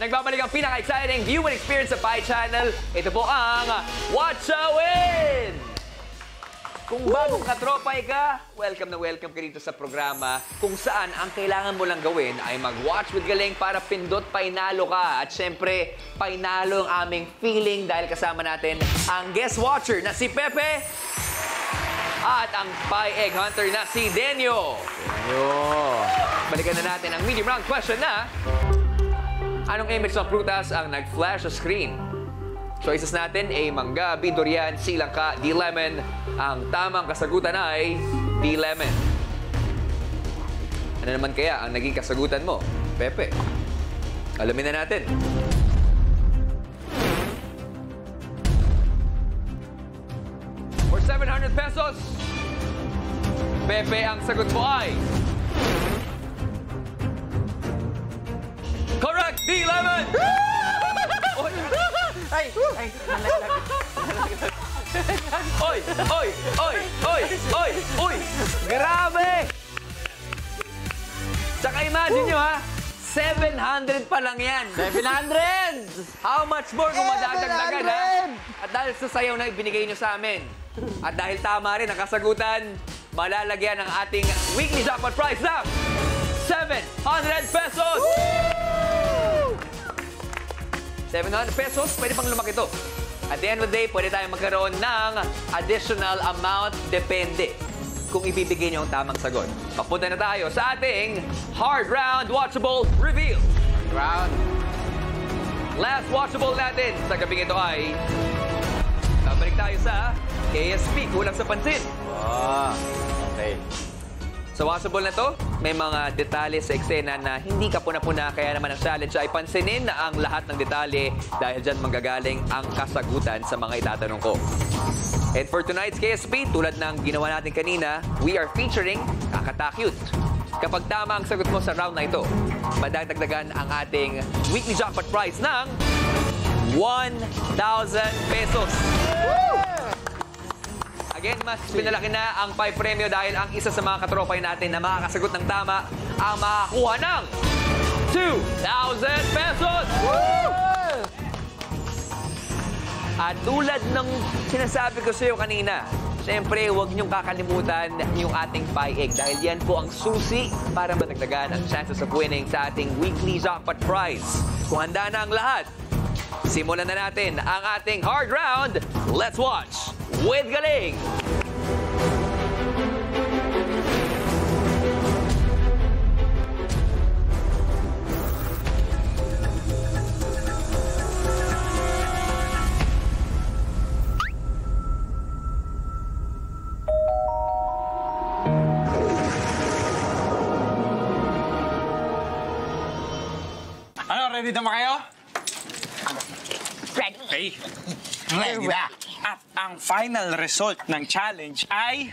Nagbabalik ang pinaka-exciting viewing experience sa Pi Channel. Ito po ang Watch a Win! Kung bagong katropay ka, welcome na welcome ka dito sa programa kung saan ang kailangan mo lang gawin ay mag-watch with galing para pindot painalo ka. At syempre, painalo ang aming feeling dahil kasama natin ang guest watcher na si Pepe at ang Pi Egg Hunter na si Denyo. Balikan na natin ang medium round question na anong image ng prutas ang nag-flash sa screen? Choices natin A. Mangga, B. Durian, C. Langka, D. Lemon. Ang tamang kasagutan ay D. Lemon. Ano naman kaya ang naging kasagutan mo, Pepe? Alamin na natin. For 700 pesos, Pepe, ang sagot mo ay correct! D. Lemon! Ay! Oy! Oy! Oy! Oy! Oy! Uy! Grabe! Tsaka imagine nyo ha, 700 pa lang yan. 700! How much more kung madadagdagan ha? At dahil sa sayaw na ibinigay nyo sa amin, at dahil tama rin ang kasagutan, malalagyan ang ating weekly jackpot prize ng 700 pesos! 700 pesos, pwede pang lumaki ito. At the end of the day, pwede tayong magkaroon ng additional amount, depende kung ibibigay niyo ang tamang sagot. Papunta na tayo sa ating hard round watchable reveal. Round. Last watchable natin sa gabing ito ay babalik tayo sa KSP, kulang sa pansin. Okay. Sa watchable na to, may mga detalye sa eksena na hindi ka puna-puna, kaya naman ang challenge ay pansinin na ang lahat ng detalye dahil dyan manggagaling ang kasagutan sa mga itatanong ko. And for tonight's KSP, tulad ng ginawa natin kanina, we are featuring Kakatakyut. Kapag tama ang sagot mo sa round na ito, madadagdagan ang ating weekly jackpot prize ng 1,000 pesos. Again, mas pinalaki na ang Pi Premyo dahil ang isa sa mga katropay natin na makakasagot ng tama ang makakuha ng 2,000 pesos! At tulad ng sinasabi ko sa iyo kanina, siyempre, huwag niyong kakalimutan yung ating Pi Egg dahil yan po ang susi para madagdagan ang chances of winning sa ating weekly jackpot prize. Kung handa na ang lahat, simulan na natin ang ating hard round. Let's watch with galing! Ano, ready na ba kayo? Ready. Okay. Ready na. At ang final result ng challenge ay...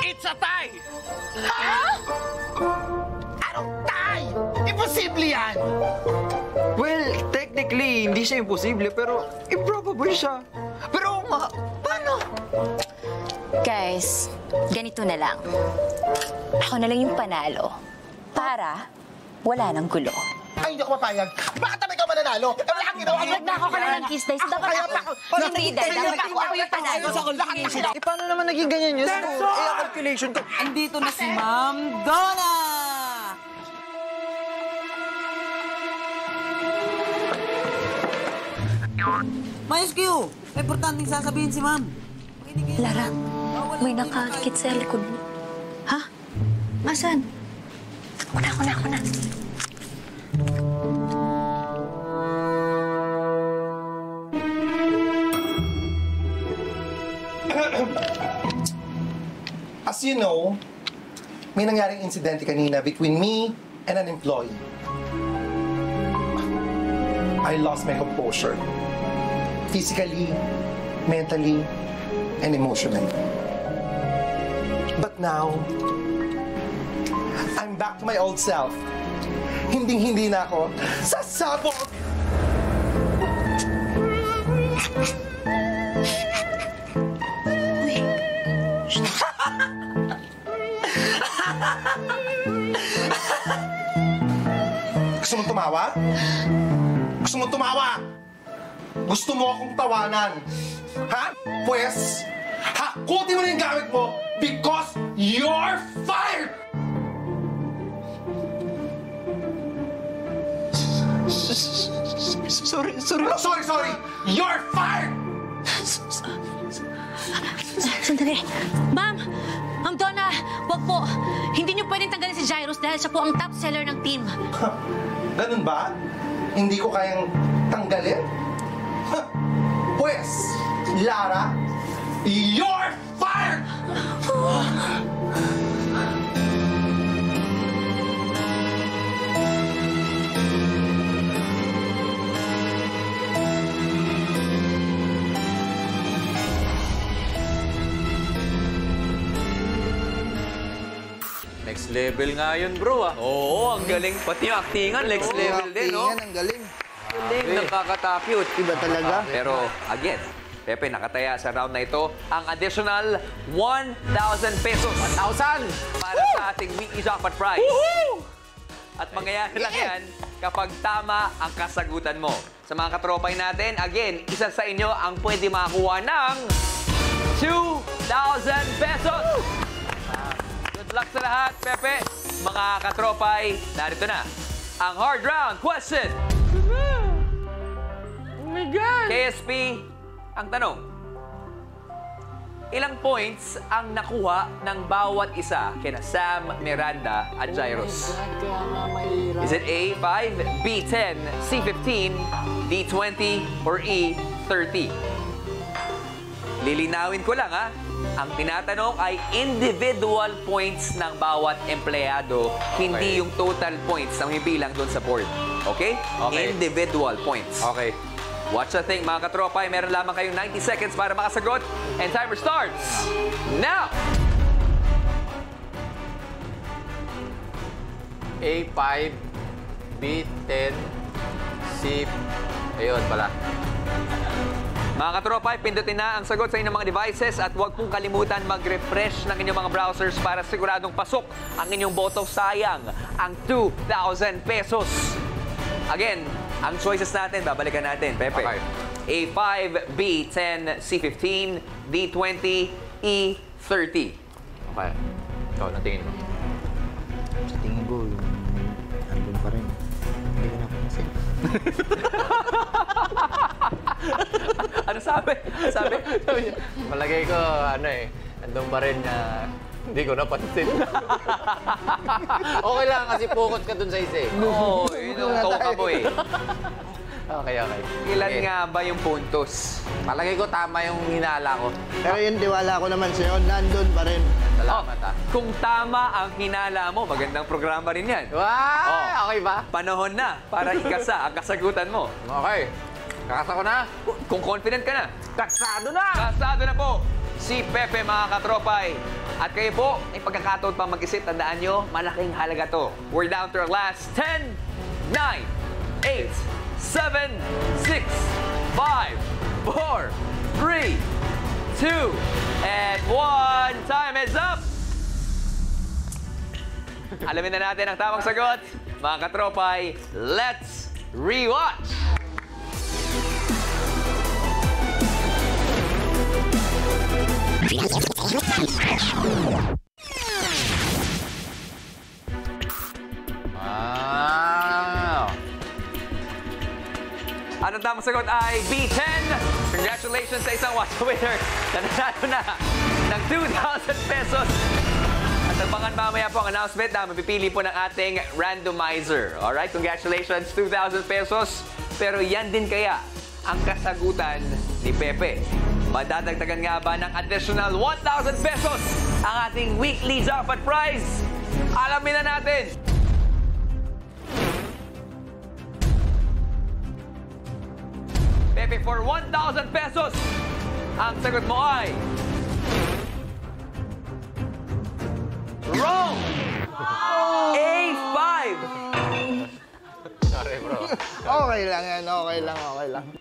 It's a tie! Ha? Anong tie? Imposible yan! Well, technically, hindi siya imposible, pero improbable siya. Pero nga, paano? Guys, ganito na lang. Ako na lang yung panalo. Para wala nang gulo. Ay, hindi ako mapayag. Bakit naman ikaw mananalo? Eh, wala kang ginawa. Nagnakaw ka na ng kiss days. Dapat ako yung leader. Dapat ako yung panalo. Eh, paano naman naging ganyan yun? Eh, ang calculation ko. Andito na si Ma'am Donna! Mayos kayo! May importanteng sasabihin si Ma'am. Lara, may nakakit sa likod mo. Ha? Asan? Ako na. As you know, may nangyaring insidente kanina between me and an employee. I lost my composure. Physically, mentally, and emotionally. But now, I'm back to my old self. Hinding-hindi na ako sasabog! tumawa? Gusto mo tumawa? Gusto mo akong tawanan? Ha? Pues, hakutin mo na yung gamit mo because you're fired! Sorry. No, sorry! You're fired! Sandali. Ma'am! Ma'am Donna, wag po. Hindi niyo pwedeng tanggalin si Jairus dahil siya po ang top seller ng team. Ganun ba? Hindi ko kayang tanggalin? Pues, Lara, you're fired! Next level nga yun, bro, ah. Oo, ang galing. Pati yung actingan, next level din, no? Ang galing. Galing, nakakatakot. Iba talaga. Pero, again, Pepe, nakataya sa round na ito ang additional 1,000 pesos. 1,000! Para sa ating weekly jackpot prize. Woohoo! At mangyayari lang yan kapag tama ang kasagutan mo. Sa mga katropay natin, again, isa sa inyo ang pwede makakuha ng 2,000 pesos! Good luck sa lahat, Pepe. Mga katropay, narito na ang hard round question. Oh my God! KSP, ang tanong. Ilang points ang nakuha ng bawat isa kina Sam, Miranda at Jairus? Is it A, 5, B, 10, C, 15, D, 20, or E, 30? Lilinawin ko lang, ha? Ang tinatanong ay individual points ng bawat empleyado, hindi yung total points na bilang doon sa board. Okay? Individual points. Okay. Watch the thing, mga katropay. Meron lamang kayong 90 seconds para makasagot. And timer starts now! A5, B10, C... Ayun pala. Mga katropay, pindutin na ang sagot sa inyong mga devices at huwag pong kalimutan mag-refresh ng inyong mga browsers para siguradong pasok ang inyong boto. Sayang ang 2,000 pesos. Again, ang choices natin, babalikan natin, Pepe. Okay. A5, B10, C15, D20, E30. Okay. Ikaw, natingin mo. Sa tingin ko, andun pa rin. Hindi ko na pansin. Ano sabi? Sabi niya, Malagay ko, andun pa rin na hindi ko napansin. Okay lang kasi focus ka dun sa isa eh. oo, yun ang toka mo eh. Okay. Ilan Okay. nga ba yung puntos? Palagay ko tama yung hinala ko. Pero yun, tiwala ko naman sa'yo, nandun pa rin. Salamat Kung tama ang hinala mo, magandang programa rin yan. Wow! Okay ba? Panahon na para ikasa ang kasagutan mo. Okay. Kakasa ko na. Kung confident ka na, Kaksado na! kasado na po si Pepe, mga katropay. At kayo po, may pagkakataon pang mag-isip. Tandaan nyo, malaking halaga to. We're down to our last 10, 9, 8, 7, 6, 5, 4, 3, 2, and 1. Time is up! Alamin na natin ang tamang sagot. Mga katropay, let's rewatch! Wow! At ang tamang sagot ay B10. Congratulations sa isang watch winner na nanalo na ng 2,000 pesos. At abangan mamaya po ang announcement na mapipili po ng ating randomizer. Alright, congratulations, 2,000 pesos. Pero yan din kaya ang kasagutan ni Pepe. Madadagdagan nga ba ng additional 1,000 pesos ang ating weekly jackpot prize? Alamin na natin! Pepe, for 1,000 pesos, ang sagot mo ay... Wrong! A5! Sorry, bro. Okay lang yan, okay lang.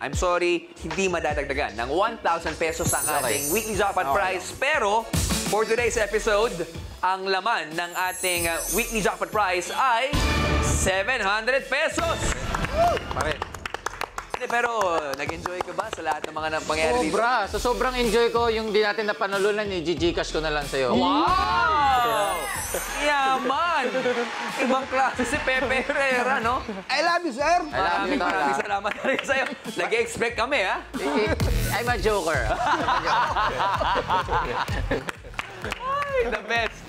I'm sorry, hindi madadagdagan ng 1,000 pesos ang ating weekly jackpot prize. Pero, For today's episode, ang laman ng ating weekly jackpot prize ay 700 pesos! Pare. Pero nag-enjoy ka ba sa lahat ng mga pangyayari dito? Sobra. So, sobrang enjoy ko yung di natin napanalunan, i-gcash ko na lang sa'yo. Wow! Yaman! Ibang klase si Pepe Herrera, no? I love you, sir! Maraming salamat rin sa'yo. Nag-expect kami, ha? I'm a joker. Ay, the best.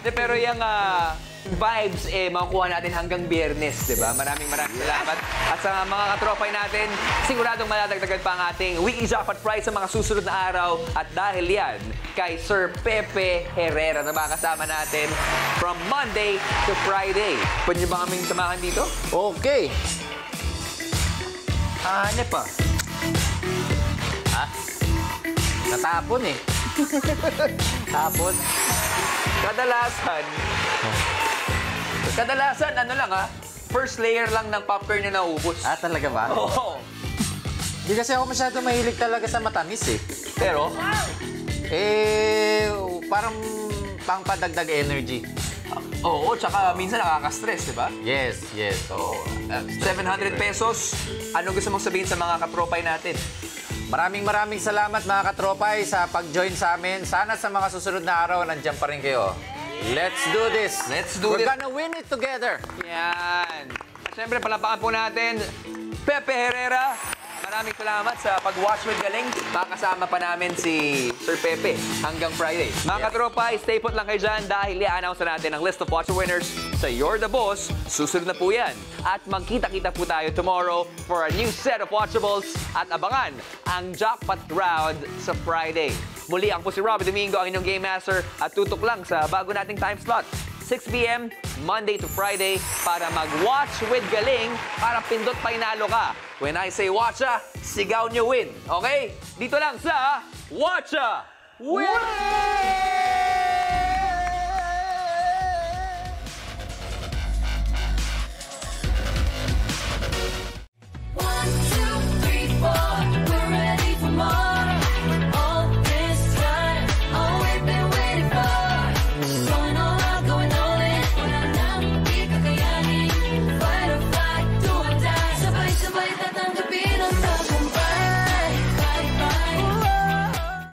Pero yung vibes, makukuha natin hanggang Biyernes, di ba? Maraming salamat. At sa mga katropay natin, siguradong matatagdagan pa ang ating weekly jackpot prize sa mga susunod na araw. At dahil yan, kay Sir Pepe Herrera na makasama natin from Monday to Friday. Pwede niyo ba kaming samahan dito? Okay. Ano pa? Natapon eh. Tapon. Kadalasan, ano lang first layer lang ng popcorn na naubos. Talaga ba? Oo. Hindi kasi ako masyado mahilig talaga sa matamis eh. Pero, Parang pangpadagdag energy. oo, tsaka minsan nakaka-stress, di ba? Yes. Oo. 700 pesos, ano gusto mong sabihin sa mga katropay natin? Maraming salamat mga katropay sa pag-join sa amin. Sana sa mga susunod na araw, nandiyan pa rin kayo. Let's do this! We're gonna win it together! Yan. Siyempre, palapakan po natin, Pepe Herrera. Maraming salamat sa pag-watch with Galing. Makakasama pa namin si Sir Pepe hanggang Friday. Mga katropay, stay put lang kayo dyan dahil i-announce na natin ang list of Watcher winners sa You're the Boss. Susunod na po yan. At magkita-kita po tayo tomorrow for a new set of watchables at abangan ang jackpot round sa Friday. Muli, ako po si Robby Domingo, ang inyong Game Master at tutok lang sa bago nating time slot. 6 p.m. Monday to Friday para mag-watch with Galing para pindot painalo ka. When I say watcha, sigaw nyo win. Okay? Dito lang sa Watcha Win!